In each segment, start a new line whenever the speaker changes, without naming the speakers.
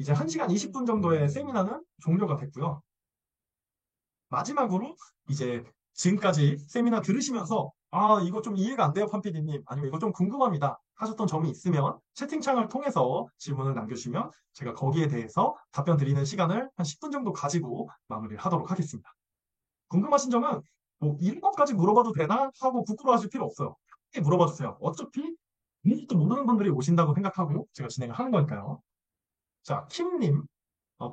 이제 1시간 20분 정도의 세미나는 종료가 됐고요. 마지막으로 이제 지금까지 세미나 들으시면서 이거 좀 이해가 안 돼요, 판피디님. 아니면 이거 좀 궁금합니다 하셨던 점이 있으면 채팅창을 통해서 질문을 남겨주시면 제가 거기에 대해서 답변 드리는 시간을 한 10분 정도 가지고 마무리를 하도록 하겠습니다. 궁금하신 점은 뭐 이런 것까지 물어봐도 되나 하고 부끄러워하실 필요 없어요. 편하게 물어봐 주세요. 어차피 아무것도 모르는 분들이 오신다고 생각하고 제가 진행을 하는 거니까요. 자, 킴님,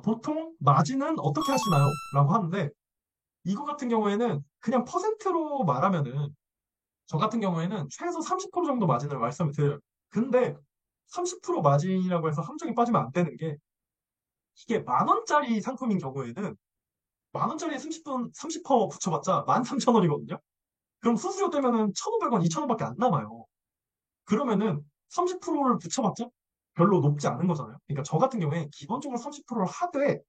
보통 마진은 어떻게 하시나요? 라고 하는데 이거 같은 경우에는 그냥 퍼센트로 말하면은 저 같은 경우에는 최소 30% 정도 마진을 말씀을 드려요. 근데 30% 마진이라고 해서 함정이 빠지면 안 되는 게 이게 10,000원짜리 상품인 경우에는 10,000원짜리에 30% 붙여봤자 13,000원이거든요. 그럼 수수료 떼면은 1,500원, 2,000원밖에 안 남아요. 그러면은 30%를 붙여봤자 별로 높지 않은 거잖아요. 그러니까 저 같은 경우에 기본적으로 30%를 하되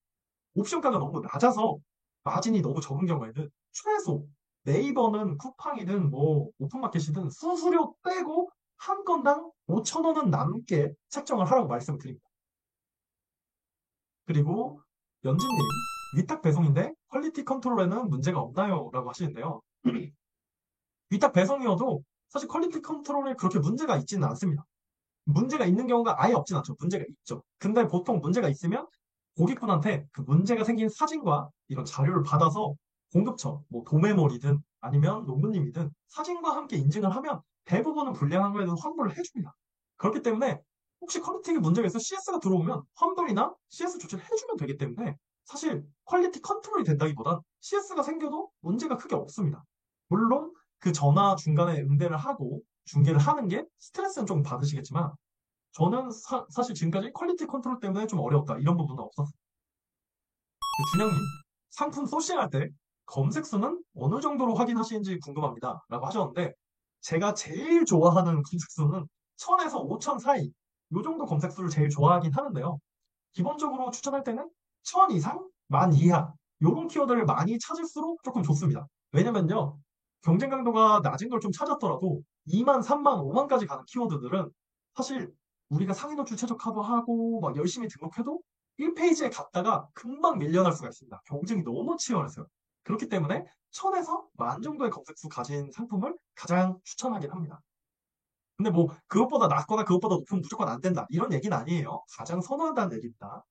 옵션가가 너무 낮아서 마진이 너무 적은 경우에는 최소 네이버는 쿠팡이든 뭐 오픈마켓이든 수수료 빼고 한 건당 5,000원은 남게 책정을 하라고 말씀을 드립니다. 그리고 연진님, 위탁 배송인데 퀄리티 컨트롤에는 문제가 없나요? 라고 하시는데요. 위탁 배송이어도 사실 퀄리티 컨트롤에 그렇게 문제가 있지는 않습니다. 문제가 있는 경우가 아예 없진 않죠. 문제가 있죠. 근데 보통 문제가 있으면 고객분한테 그 문제가 생긴 사진과 이런 자료를 받아서 공급처, 뭐 도매몰이든 아니면 농부님이든 사진과 함께 인증을 하면 대부분은 불량한 거에는 환불을 해줍니다. 그렇기 때문에 혹시 퀄리티에 문제가 있어 CS가 들어오면 환불이나 CS 조치를 해주면 되기 때문에 사실 퀄리티 컨트롤이 된다기보단 CS가 생겨도 문제가 크게 없습니다. 물론 그 전화 중간에 응대를 하고 중계를 하는 게 스트레스는 좀 받으시겠지만 저는 사실 지금까지 퀄리티 컨트롤 때문에 좀 어려웠다 이런 부분은 없었어요. 그 준영님, 상품 소싱할 때 검색수는 어느 정도로 확인하시는지 궁금합니다. 라고 하셨는데, 제가 제일 좋아하는 검색수는 1000에서 5000 사이, 요 정도 검색수를 제일 좋아하긴 하는데요. 기본적으로 추천할 때는 1000 이상, 10,000 이하, 요런 키워드를 많이 찾을수록 조금 좋습니다. 왜냐면요, 경쟁 강도가 낮은 걸 좀 찾았더라도 2만, 3만, 5만까지 가는 키워드들은 사실 우리가 상위 노출 최적화도 하고 막 열심히 등록해도 1페이지에 갔다가 금방 밀려날 수가 있습니다. 경쟁이 너무 치열해서요. 그렇기 때문에 1000에서 10,000 정도의 검색수 가진 상품을 가장 추천하긴 합니다. 근데 뭐 그것보다 낮거나 그것보다 높으면 무조건 안 된다. 이런 얘기는 아니에요. 가장 선호한다는 얘기입니다.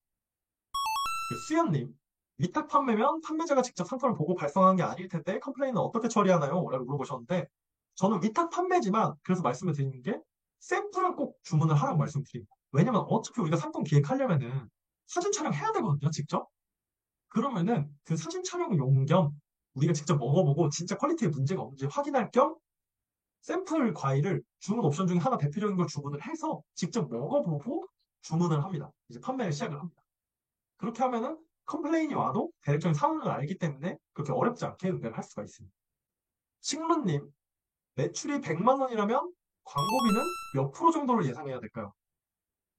그 수연님, 위탁 판매면 판매자가 직접 상품을 보고 발송한 게 아닐 텐데 컴플레인은 어떻게 처리하나요? 라고 물어보셨는데 저는 위탁 판매지만 그래서 말씀을 드리는 게 샘플은 꼭 주문을 하라고 말씀드립니다. 왜냐면 어차피 우리가 상품 기획하려면은 사진 촬영해야 되거든요, 직접. 그러면은 그 사진 촬영용 겸 우리가 직접 먹어보고 진짜 퀄리티에 문제가 없는지 확인할 겸 샘플 과일을 주문 옵션 중에 하나 대표적인 걸 주문을 해서 직접 먹어보고 주문을 합니다. 이제 판매를 시작을 합니다. 그렇게 하면은 컴플레인이 와도 대략적인 상황을 알기 때문에 그렇게 어렵지 않게 응대를 할 수가 있습니다. 식문님, 매출이 100만 원이라면 광고비는 몇 프로 정도를 예상해야 될까요?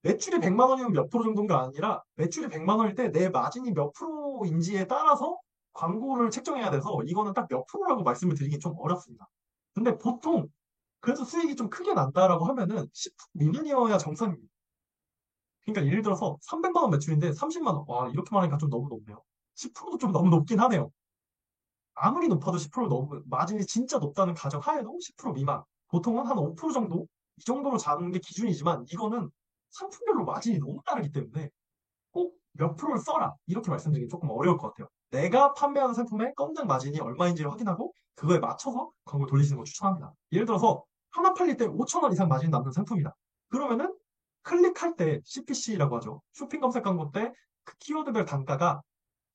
매출이 100만 원이면 몇 프로 정도가 아니라 매출이 100만 원일 때 내 마진이 몇 프로인지에 따라서 광고를 책정해야 돼서 이거는 딱 몇 프로라고 말씀을 드리긴 좀 어렵습니다. 근데 보통 그래도 수익이 좀 크게 난다라고 하면은 10% 미만이어야 정상입니다. 그러니까 예를 들어서 300만 원 매출인데 30만 원. 와, 이렇게 말하니까 좀 너무 높네요. 10%도 좀 너무 높긴 하네요. 아무리 높아도 10% 너무 마진이 진짜 높다는 가정 하에도 10% 미만. 보통은 한 5% 정도? 이 정도로 잡는 게 기준이지만 이거는 상품별로 마진이 너무 다르기 때문에 꼭 몇 프로를 써라. 이렇게 말씀드리기 조금 어려울 것 같아요. 내가 판매하는 상품의 건당 마진이 얼마인지를 확인하고 그거에 맞춰서 광고 돌리시는 걸 추천합니다. 예를 들어서 하나 팔릴 때 5,000원 이상 마진 남는 상품이다. 그러면은 클릭할 때 CPC라고 하죠. 쇼핑 검색 광고 때 그 키워드별 단가가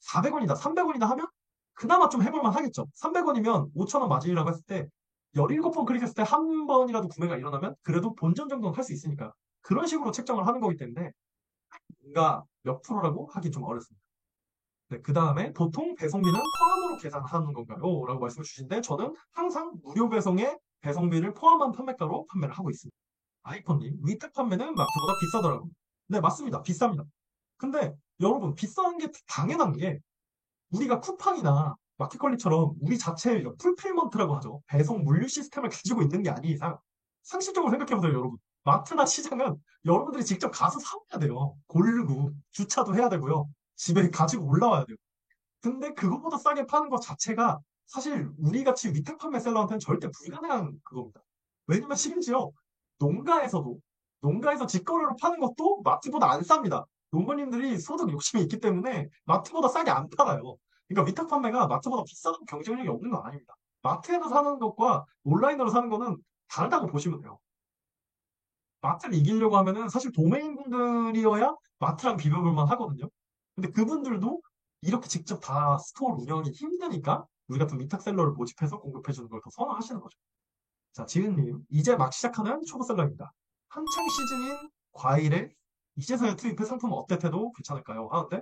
400원이다, 300원이다 하면 그나마 좀 해볼만 하겠죠. 300원이면 5,000원 마진이라고 했을 때 17번 클릭했을 때 한 번이라도 구매가 일어나면 그래도 본전 정도는 할 수 있으니까 그런 식으로 책정을 하는 거기 때문에 뭔가 몇 프로라고 하기 좀 어렵습니다. 네, 그 다음에 보통 배송비는 포함으로 계산하는 건가요? 라고 말씀을 주신데 저는 항상 무료 배송에 배송비를 포함한 판매가로 판매를 하고 있습니다. 아이폰님, 위탁 판매는 마트보다 비싸더라고요. 네, 맞습니다. 비쌉니다. 근데 여러분, 비싼 게 당연한 게 우리가 쿠팡이나 마켓컬리처럼 우리 자체의 풀필먼트라고 하죠. 배송 물류 시스템을 가지고 있는 게 아닌 이상 상식적으로 생각해보세요, 여러분. 마트나 시장은 여러분들이 직접 가서 사야 돼요. 고르고 주차도 해야 되고요. 집에 가지고 올라와야 돼요. 근데 그거보다 싸게 파는 것 자체가 사실 우리 같이 위탁 판매셀러한테는 절대 불가능한 그겁니다. 왜냐면 심지어 농가에서도 농가에서 직거래로 파는 것도 마트보다 안 쌉니다. 농부님들이 소득 욕심이 있기 때문에 마트보다 싸게 안 팔아요. 그러니까 위탁 판매가 마트보다 비싸도 경쟁력이 없는 건 아닙니다. 마트에서 사는 것과 온라인으로 사는 거는 다르다고 보시면 돼요. 마트를 이기려고 하면은 사실 도메인 분들이어야 마트랑 비벼볼만 하거든요. 근데 그분들도 이렇게 직접 다 스토어 운영하기 힘드니까 우리 같은 위탁셀러를 모집해서 공급해주는 걸 더 선호하시는 거죠. 자, 지은님, 이제 막 시작하는 초보셀러입니다. 한창 시즌인 과일에 이제서야 투입해 상품 업데이트해도 괜찮을까요? 하는데,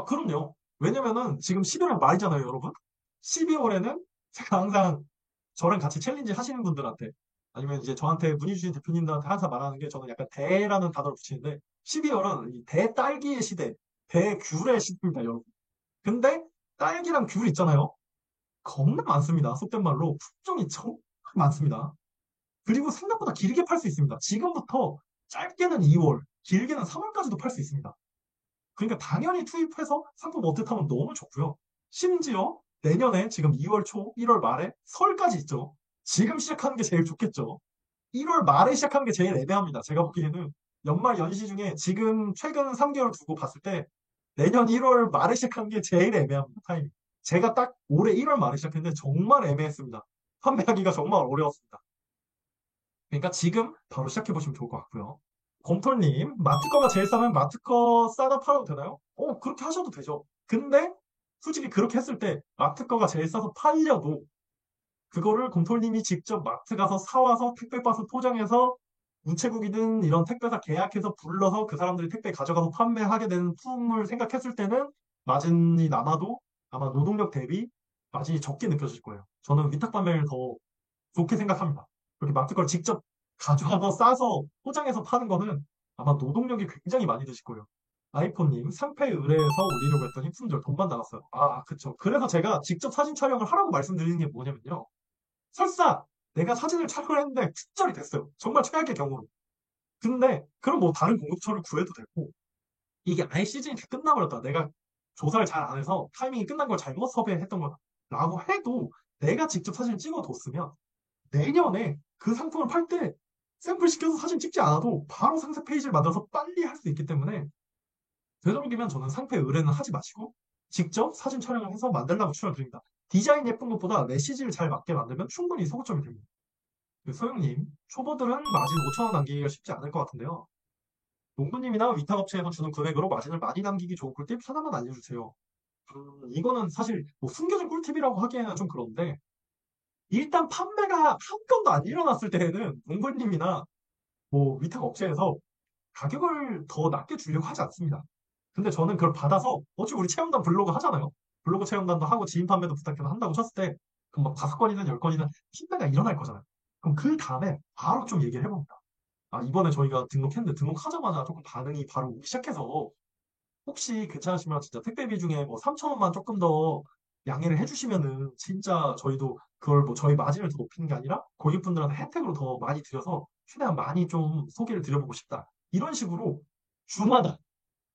그럼요. 왜냐면은 지금 11월 말이잖아요, 여러분. 12월에는 제가 항상 저랑 같이 챌린지 하시는 분들한테 아니면 이제 저한테 문의 주신 대표님들한테 항상 말하는 게 저는 약간 대라는 단어를 붙이는데 12월은 이 대딸기의 시대, 대귤의 시대입니다, 여러분. 근데 딸기랑 귤 있잖아요. 겁나 많습니다. 속된 말로 품종이 정말 많습니다. 그리고 생각보다 길게 팔 수 있습니다. 지금부터 짧게는 2월, 길게는 3월까지도 팔 수 있습니다. 그러니까 당연히 투입해서 상품 업데이트하면 너무 좋고요. 심지어 내년에 지금 2월 초, 1월 말에 설까지 있죠. 지금 시작하는 게 제일 좋겠죠. 1월 말에 시작하는 게 제일 애매합니다. 제가 보기에는 연말 연시 중에 지금 최근 3개월 두고 봤을 때 내년 1월 말에 시작하는 게 제일 애매합니다. 타이밍. 제가 딱 올해 1월 말에 시작했는데 정말 애매했습니다. 판매하기가 정말 어려웠습니다. 그러니까 지금 바로 시작해보시면 좋을 것 같고요. 곰털님, 마트 거가 제일 싸면 마트 거 싸다 팔아도 되나요? 그렇게 하셔도 되죠. 근데 솔직히 그렇게 했을 때 마트 거가 제일 싸서 팔려도 그거를 곰털님이 직접 마트 가서 사와서 택배박스 포장해서 우체국이든 이런 택배사 계약해서 불러서 그 사람들이 택배 가져가서 판매하게 되는 품을 생각했을 때는 마진이 남아도 아마 노동력 대비 마진이 적게 느껴질 거예요. 저는 위탁 판매를 더 좋게 생각합니다. 그렇게 마트 걸 직접 가져와서 싸서 포장해서 파는 거는 아마 노동력이 굉장히 많이 드실 거예요. 아이폰님, 상패 의뢰해서 올리려고 했더니 품절 돈만 나갔어요. 그쵸. 그래서 제가 직접 사진 촬영을 하라고 말씀드리는 게 뭐냐면요. 설사 내가 사진을 촬영했는데 품절이 됐어요. 정말 최악의 경우로. 근데 그럼 뭐 다른 공급처를 구해도 되고 이게 아예 시즌이 다 끝나버렸다. 내가 조사를 잘 안 해서 타이밍이 끝난 걸 잘못 섭외했던 거다. 라고 해도 내가 직접 사진을 찍어뒀으면 내년에 그 상품을 팔 때 샘플 시켜서 사진 찍지 않아도 바로 상세 페이지를 만들어서 빨리 할 수 있기 때문에 되도록이면 저는 상패 의뢰는 하지 마시고 직접 사진 촬영을 해서 만들라고 추천을 드립니다. 디자인 예쁜 것보다 메시지를 잘 맞게 만들면 충분히 소구점이 됩니다. 소영님, 초보들은 마진 5천 원 남기기가 쉽지 않을 것 같은데요. 농부님이나 위탁업체에서 주는 금액으로 마진을 많이 남기기 좋은 꿀팁 하나만 알려주세요. 이거는 사실 뭐 숨겨진 꿀팁이라고 하기에는 좀 그런데 일단 판매가 한 건도 안 일어났을 때에는 농부님이나 뭐 위탁 업체에서 가격을 더 낮게 주려고 하지 않습니다. 근데 저는 그걸 받아서 어차피 우리 체험단 블로그 하잖아요. 블로그 체험단도 하고 지인 판매도 부탁해서 한다고 쳤을 때 그럼 막 5건이든 10건이든 판매가 일어날 거잖아요. 그럼 그 다음에 바로 좀 얘기를 해봅니다. 이번에 저희가 등록했는데 등록하자마자 조금 반응이 바로 오기 시작해서 혹시 괜찮으시면 진짜 택배비 중에 뭐 3천 원만 조금 더 양해를 해주시면은 진짜 저희도 그걸 뭐 저희 마진을 더 높이는 게 아니라 고객분들한테 혜택으로 더 많이 드려서 최대한 많이 좀 소개를 드려보고 싶다. 이런 식으로 주마다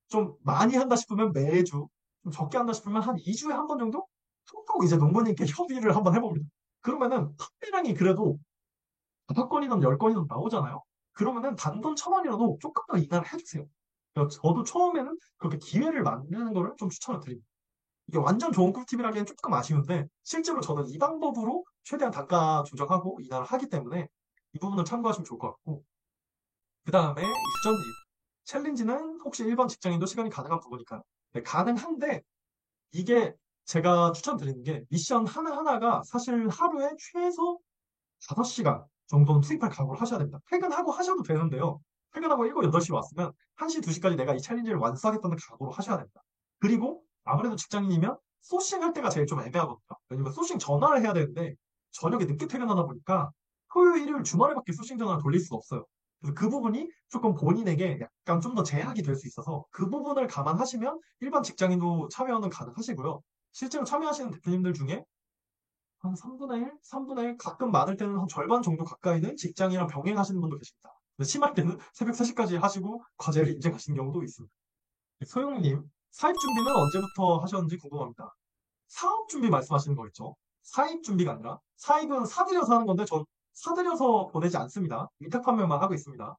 좀 많이 한다 싶으면 매주, 좀 적게 한다 싶으면 한 2주에 한 번 정도 톡톡 이제 농부님께 협의를 한번 해봅니다. 그러면은 판매량이 그래도 5건이든 10건이든 나오잖아요. 그러면은 단돈 1,000원이라도 조금 더 인하를 해주세요. 저도 처음에는 그렇게 기회를 만드는 거를 좀 추천을 드립니다. 이게 완전 좋은 꿀팁이라기엔 조금 아쉬운데 실제로 저는 이 방법으로 최대한 단가 조정하고 인하를 하기 때문에 이 부분을 참고하시면 좋을 것 같고 그 다음에 유전님 챌린지는 혹시 일반 직장인도 시간이 가능한 부분일까요? 네, 가능한데 이게 제가 추천드리는 게 미션 하나하나가 사실 하루에 최소 5시간 정도는 투입할 각오를 하셔야 됩니다. 퇴근하고 하셔도 되는데요. 퇴근하고 7, 8시로 왔으면 1시, 2시까지 내가 이 챌린지를 완수하겠다는 각오로 하셔야 됩니다. 그리고 아무래도 직장인이면 소싱할 때가 제일 좀 애매하거든요. 왜냐면 소싱 전화를 해야 되는데 저녁에 늦게 퇴근하다 보니까 토요일, 일요일 주말에밖에 소싱 전화를 돌릴 수가 없어요. 그래서 그 부분이 조금 본인에게 약간 좀 더 제약이 될 수 있어서 그 부분을 감안하시면 일반 직장인도 참여는 가능하시고요. 실제로 참여하시는 대표님들 중에 한 3분의 1? 3분의 1? 가끔 많을 때는 한 절반 정도 가까이는 직장이랑 병행하시는 분도 계십니다. 근데 심할 때는 새벽 3시까지 하시고 과제를 인증하시는 경우도 있습니다. 소영님, 사입 준비는 언제부터 하셨는지 궁금합니다. 사업 준비 말씀하시는 거겠죠? 사입 준비가 아니라 사입은 사들여서 하는 건데 전 사들여서 보내지 않습니다. 위탁 판매만 하고 있습니다.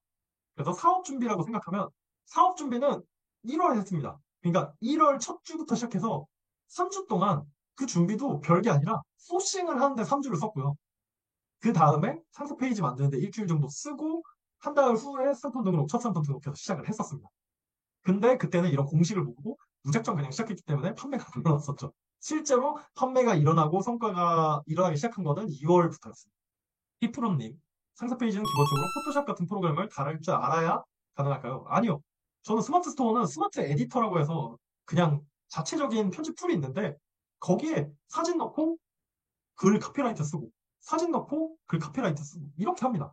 그래서 사업 준비라고 생각하면 사업 준비는 1월에 했습니다. 그러니까 1월 첫 주부터 시작해서 3주 동안 그 준비도 별게 아니라 소싱을 하는데 3주를 썼고요. 그 다음에 상세 페이지 만드는데 일주일 정도 쓰고 한 달 후에 상품 등록, 첫 상품 등록해서 시작을 했었습니다. 근데 그때는 이런 공식을 모르고 무작정 그냥 시작했기 때문에 판매가 안 일어났었죠. 실제로 판매가 일어나고 성과가 일어나기 시작한 거는 2월부터였습니다. 히프로님, 상세 페이지는 기본적으로 포토샵 같은 프로그램을 다룰 줄 알아야 가능할까요? 아니요. 저는 스마트 스토어는 스마트 에디터라고 해서 그냥 자체적인 편집 툴이 있는데 거기에 사진 넣고 글 카피라이트 쓰고 사진 넣고 글 카피라이트 쓰고 이렇게 합니다.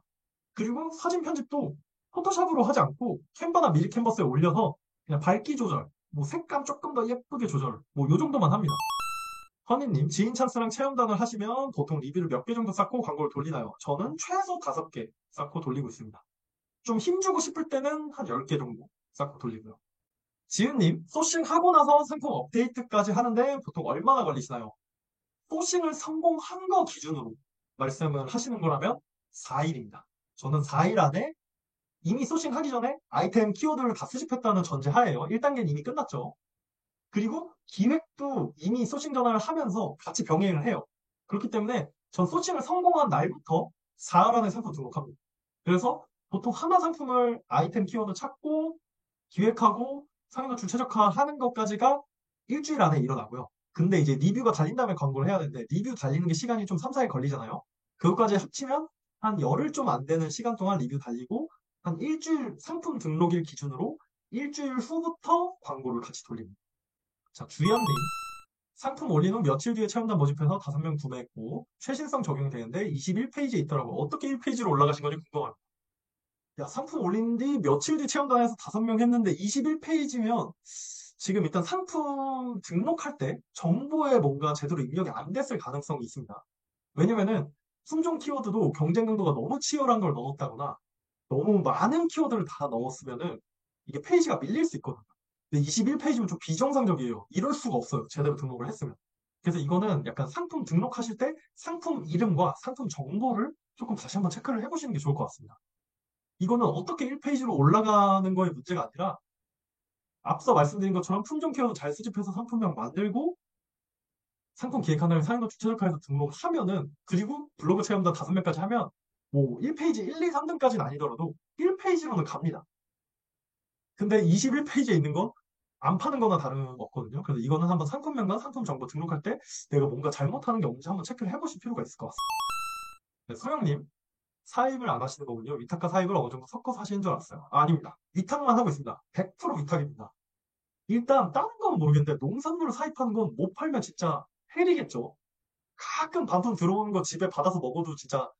그리고 사진 편집도 포토샵으로 하지 않고 캔바나 미리 캔버스에 올려서 그냥 밝기 조절, 뭐 색감 조금 더 예쁘게 조절, 뭐 요 정도만 합니다. 허니님, 지인 찬스랑 체험단을 하시면 보통 리뷰를 몇 개 정도 쌓고 광고를 돌리나요? 저는 최소 5개 쌓고 돌리고 있습니다. 좀 힘주고 싶을 때는 한 10개 정도 쌓고 돌리고요. 지은님, 소싱하고 나서 상품 업데이트까지 하는데 보통 얼마나 걸리시나요? 소싱을 성공한 거 기준으로 말씀을 하시는 거라면 4일입니다. 저는 4일 안에 이미 소싱하기 전에 아이템 키워드를 다 수집했다는 전제하에요. 1단계는 이미 끝났죠. 그리고 기획도 이미 소싱 전환을 하면서 같이 병행을 해요. 그렇기 때문에 전 소싱을 성공한 날부터 4일 안에 상품 등록합니다. 그래서 보통 하나 상품을 아이템 키워드 찾고 기획하고 상위 노출 최적화하는 것까지가 일주일 안에 일어나고요. 근데 이제 리뷰가 달린 다음에 광고를 해야 되는데 리뷰 달리는 게 시간이 좀 3, 4일 걸리잖아요. 그것까지 합치면 한 열흘 좀 안 되는 시간 동안 리뷰 달리고 한 일주일 상품 등록일 기준으로 일주일 후부터 광고를 같이 돌립니다. 자, 주연님. 상품 올린 후 며칠 뒤에 체험단 모집해서 5명 구매했고 최신성 적용되는데 21페이지에 있더라고요. 어떻게 1페이지로 올라가신 건지 궁금합니다. 야, 상품 올린 뒤 며칠 뒤 체험단에서 5명 했는데 21페이지면 지금 일단 상품 등록할 때 정보에 뭔가 제대로 입력이 안 됐을 가능성이 있습니다. 왜냐면은 품종 키워드도 경쟁 강도가 너무 치열한 걸 넣었다거나 너무 많은 키워드를 다 넣었으면은 이게 페이지가 밀릴 수 있거든요. 근데 21페이지면 좀 비정상적이에요. 이럴 수가 없어요. 제대로 등록을 했으면. 그래서 이거는 약간 상품 등록하실 때 상품 이름과 상품 정보를 조금 다시 한번 체크를 해보시는 게 좋을 것 같습니다. 이거는 어떻게 1페이지로 올라가는 거에 문제가 아니라 앞서 말씀드린 것처럼 품종 키워드 잘 수집해서 상품명 만들고 상품 기획 하나를 사용노출 최적화해서 등록하면은 그리고 블로그 체험단 5명까지 하면 뭐 1페이지 1, 2, 3등까지는 아니더라도 1페이지로는 갑니다. 근데 21페이지에 있는 건 안 파는 거나 다름 없거든요. 그래서 이거는 한번 상품명과 상품 정보 등록할 때 내가 뭔가 잘못하는 게 없는지 한번 체크를 해보실 필요가 있을 것 같습니다. 네, 소영님, 사입을 안 하시는 거군요. 위탁과 사입을 어느 정도 섞어서 하시는 줄 알았어요. 아닙니다. 위탁만 하고 있습니다. 100% 위탁입니다. 일단 다른 건 모르겠는데 농산물을 사입하는 건 못 팔면 진짜 헬이겠죠. 가끔 반품 들어오는 거 집에 받아서 먹어도 진짜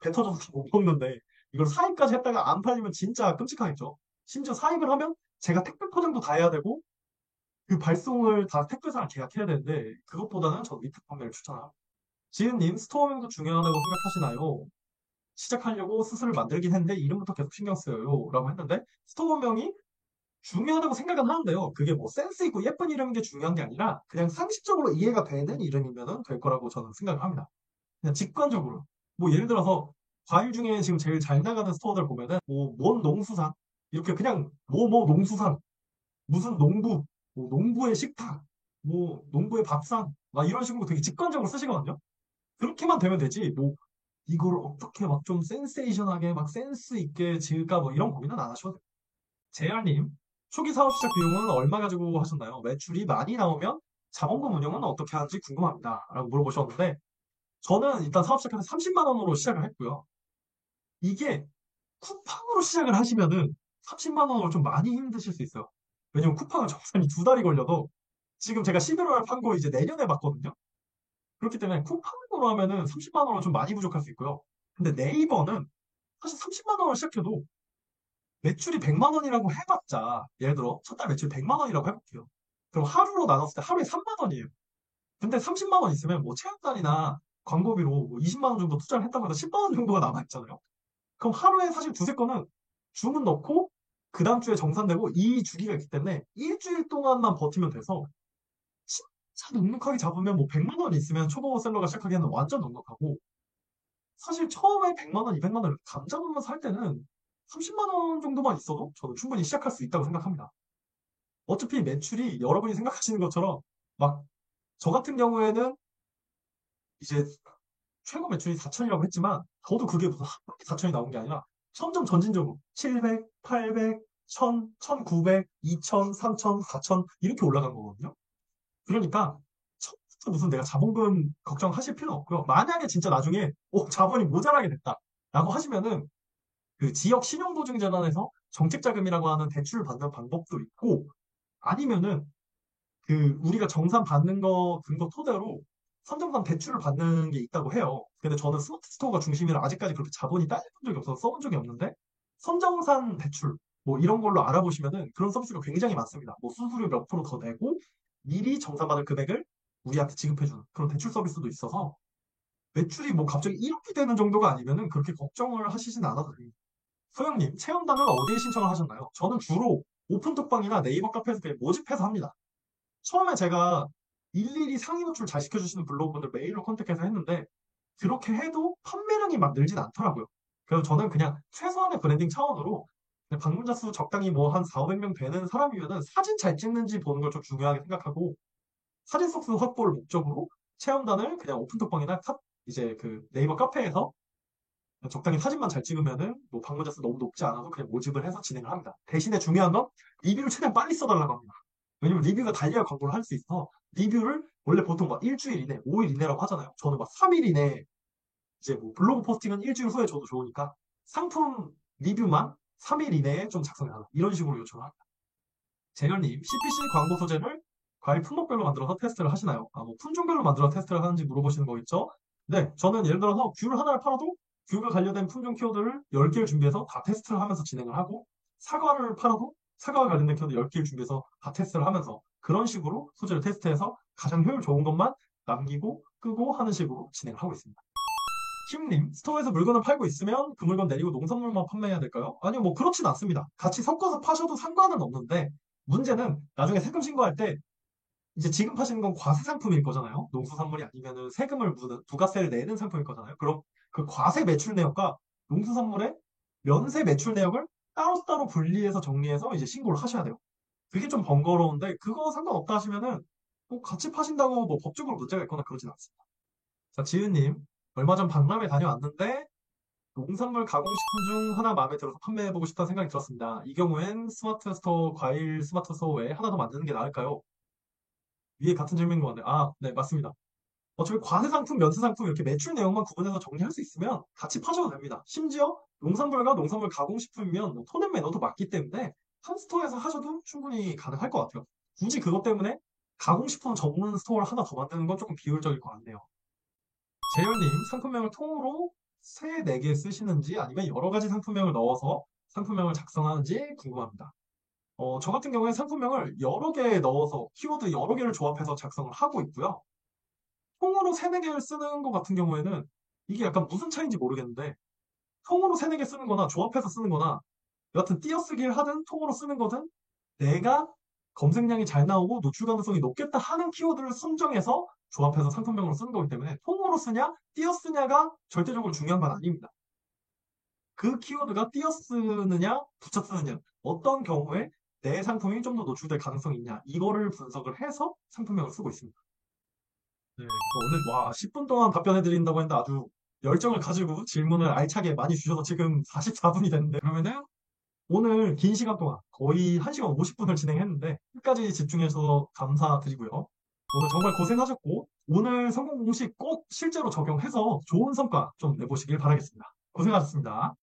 배 터져서 못 먹는데 이걸 사입까지 했다가 안 팔리면 진짜 끔찍하겠죠. 심지어 사입을 하면 제가 택배 포장도 다 해야 되고 그 발송을 다 택배사랑 계약해야 되는데 그것보다는 전 위탁 판매를 추천합니다. 지은님 스토어명도 중요하다고 생각하시나요? 시작하려고 스스로 만들긴 했는데 이름부터 계속 신경 쓰여요 라고 했는데 스토어명이 중요하다고 생각은 하는데요. 그게 뭐 센스 있고 예쁜 이름인 게 중요한 게 아니라 그냥 상식적으로 이해가 되는 이름이면 될 거라고 저는 생각을 합니다. 그냥 직관적으로. 뭐 예를 들어서 과일 중에 지금 제일 잘 나가는 스토어들 보면은 뭐 뭔 농수산 이렇게 그냥 뭐 농수산 무슨 농부 뭐 농부의 식탁 뭐 농부의 밥상 막 이런 식으로 되게 직관적으로 쓰시거든요. 그렇게만 되면 되지 뭐 이걸 어떻게 막 좀 센세이션하게 막 센스 있게 지을까 뭐 이런 고민은 안 하셔도 돼요. 재열님, 초기 사업 시작 비용은 얼마 가지고 하셨나요? 매출이 많이 나오면 자본금 운영은 어떻게 하는지 궁금합니다. 라고 물어보셨는데, 저는 일단 사업 시작해서 30만 원으로 시작을 했고요. 이게 쿠팡으로 시작을 하시면은 30만 원으로 좀 많이 힘드실 수 있어요. 왜냐면 쿠팡은 정산이 2달이 걸려도 지금 제가 11월 판 거 이제 내년에 받거든요. 그렇기 때문에 쿠팡으로 하면은 30만 원은 좀 많이 부족할 수 있고요. 근데 네이버는 사실 30만 원을 시작해도 매출이 100만 원이라고 해봤자, 예를 들어, 첫 달 매출 100만 원이라고 해볼게요. 그럼 하루로 나눴을 때 하루에 3만 원이에요. 근데 30만 원 있으면 뭐 체험단이나 광고비로 뭐 20만 원 정도 투자를 했다고 해도 10만 원 정도가 남아있잖아요. 그럼 하루에 사실 두세 건은 주문 넣고 그 다음 주에 정산되고 이 주기가 있기 때문에 일주일 동안만 버티면 돼서 진짜 넉넉하게 잡으면 뭐 100만 원 있으면 초보 셀러가 시작하기에는 완전 넉넉하고 사실 처음에 100만 원, 200만 원 감자만 살 때는 30만 원 정도만 있어도 저는 충분히 시작할 수 있다고 생각합니다. 어차피 매출이 여러분이 생각하시는 것처럼 막 저 같은 경우에는 이제 최고 매출이 4천이라고 했지만 저도 그게 무슨 한 번에 4천이 나온 게 아니라 점점 점진적으로 700, 800, 1000, 1900, 2000, 3000, 4000 이렇게 올라간 거거든요. 그러니까 처음부터 무슨 내가 자본금 걱정하실 필요는 없고요. 만약에 진짜 나중에 자본이 모자라게 됐다라고 하시면은 그 지역 신용보증재단에서 정책자금이라고 하는 대출을 받는 방법도 있고 아니면은 그 우리가 정산 받는 거 근거 토대로 선정산 대출을 받는 게 있다고 해요. 근데 저는 스마트 스토어가 중심이라 아직까지 그렇게 자본이 딸려본 적이 없어서 써본 적이 없는데 선정산 대출 뭐 이런 걸로 알아보시면은 그런 서비스가 굉장히 많습니다. 뭐 수수료 몇 프로 더 내고 미리 정산받은 금액을 우리한테 지급해주는 그런 대출 서비스도 있어서 매출이 뭐 갑자기 1억이 되는 정도가 아니면은 그렇게 걱정을 하시진 않아도 됩니다. 소영님, 체험단은 어디에 신청을 하셨나요? 저는 주로 오픈톡방이나 네이버 카페에서 그냥 모집해서 합니다. 처음에 제가 일일이 상위 노출 잘 시켜주시는 블로그분들 메일로 컨택해서 했는데 그렇게 해도 판매량이 막 늘진 않더라고요. 그래서 저는 그냥 최소한의 브랜딩 차원으로 그냥 방문자 수 적당히 뭐 한 4, 500명 되는 사람이면은 사진 잘 찍는지 보는 걸 좀 중요하게 생각하고 사진 속수 확보를 목적으로 체험단을 그냥 오픈톡방이나 이제 그 네이버 카페에서 적당히 사진만 잘 찍으면은 뭐 방문자 수 너무 높지 않아도 그냥 모집을 해서 진행을 합니다. 대신에 중요한 건 리뷰를 최대한 빨리 써달라고 합니다. 왜냐면 리뷰가 달려야 광고를 할 수 있어. 리뷰를 원래 보통 막 일주일 이내, 5일 이내라고 하잖아요. 저는 막 3일 이내 이제 뭐 블로그 포스팅은 일주일 후에 줘도 좋으니까 상품 리뷰만 3일 이내에 좀 작성해라. 이런 식으로 요청을 합니다. 재현님, CPC 광고 소재를 과일 품목별로 만들어서 테스트를 하시나요? 뭐 품종별로 만들어 테스트를 하는지 물어보시는 거겠죠? 네, 저는 예를 들어서 귤 하나를 팔아도 귤과 관련된 품종 키워드를 10개를 준비해서 다 테스트를 하면서 진행을 하고 사과를 팔아도 사과와 관련된 키워드 10개를 준비해서 다 테스트를 하면서 그런 식으로 소재를 테스트해서 가장 효율 좋은 것만 남기고 끄고 하는 식으로 진행을 하고 있습니다. 킴님, 스토어에서 물건을 팔고 있으면 그 물건 내리고 농산물만 판매해야 될까요? 아니요, 뭐 그렇진 않습니다. 같이 섞어서 파셔도 상관은 없는데 문제는 나중에 세금 신고할 때 이제 지금 파시는 건 과세 상품일 거잖아요. 농수산물이 아니면은 세금을 묻는 부가세를 내는 상품일 거잖아요. 그럼 그 과세 매출 내역과 농수산물의 면세 매출 내역을 따로따로 분리해서 정리해서 이제 신고를 하셔야 돼요. 그게 좀 번거로운데 그거 상관없다 하시면은 뭐 같이 파신다고 뭐 법적으로 문제가 있거나 그러진 않습니다. 자, 지은님, 얼마 전 박람회 다녀왔는데 농산물 가공식품 중 하나 마음에 들어서 판매해보고 싶다는 생각이 들었습니다. 이 경우엔 스마트 스토어, 과일 스마트 스토어 외에 하나 더 만드는 게 나을까요? 위에 같은 질문인 것 같네요. 네, 맞습니다. 어차피 과세 상품, 면세 상품 이렇게 매출 내용만 구분해서 정리할 수 있으면 같이 파셔도 됩니다. 심지어 농산물과 농산물 가공식품이면 뭐 톤앤 매너도 맞기 때문에 한 스토어에서 하셔도 충분히 가능할 것 같아요. 굳이 그것 때문에 가공식품 전문 스토어를 하나 더 만드는 건 조금 비효율적일 것 같네요. 재열님, 상품명을 통으로 3, 4개 쓰시는지 아니면 여러 가지 상품명을 넣어서 상품명을 작성하는지 궁금합니다. 저 같은 경우에 상품명을 여러 개 넣어서 키워드 여러 개를 조합해서 작성을 하고 있고요. 통으로 3, 4개를 쓰는 것 같은 경우에는 이게 약간 무슨 차이인지 모르겠는데 통으로 3, 4개 쓰는 거나 조합해서 쓰는 거나 여하튼 띄어쓰기를 하든 통으로 쓰는 거든 내가 검색량이 잘 나오고 노출 가능성이 높겠다 하는 키워드를 선정해서 조합해서 상품명으로 쓰는 거기 때문에 통으로 쓰냐 띄어쓰냐가 절대적으로 중요한 건 아닙니다. 그 키워드가 띄어쓰느냐 붙여쓰느냐 어떤 경우에 내 상품이 좀 더 노출될 가능성이 있냐 이거를 분석을 해서 상품명을 쓰고 있습니다. 네, 오늘 와 10분 동안 답변해 드린다고 했는데 아주 열정을 가지고 질문을 알차게 많이 주셔서 지금 44분이 됐는데 그러면은 오늘 긴 시간 동안 거의 1시간 50분을 진행했는데 끝까지 집중해서 감사드리고요. 오늘 정말 고생하셨고 오늘 성공 공식 꼭 실제로 적용해서 좋은 성과 좀 내보시길 바라겠습니다. 고생하셨습니다.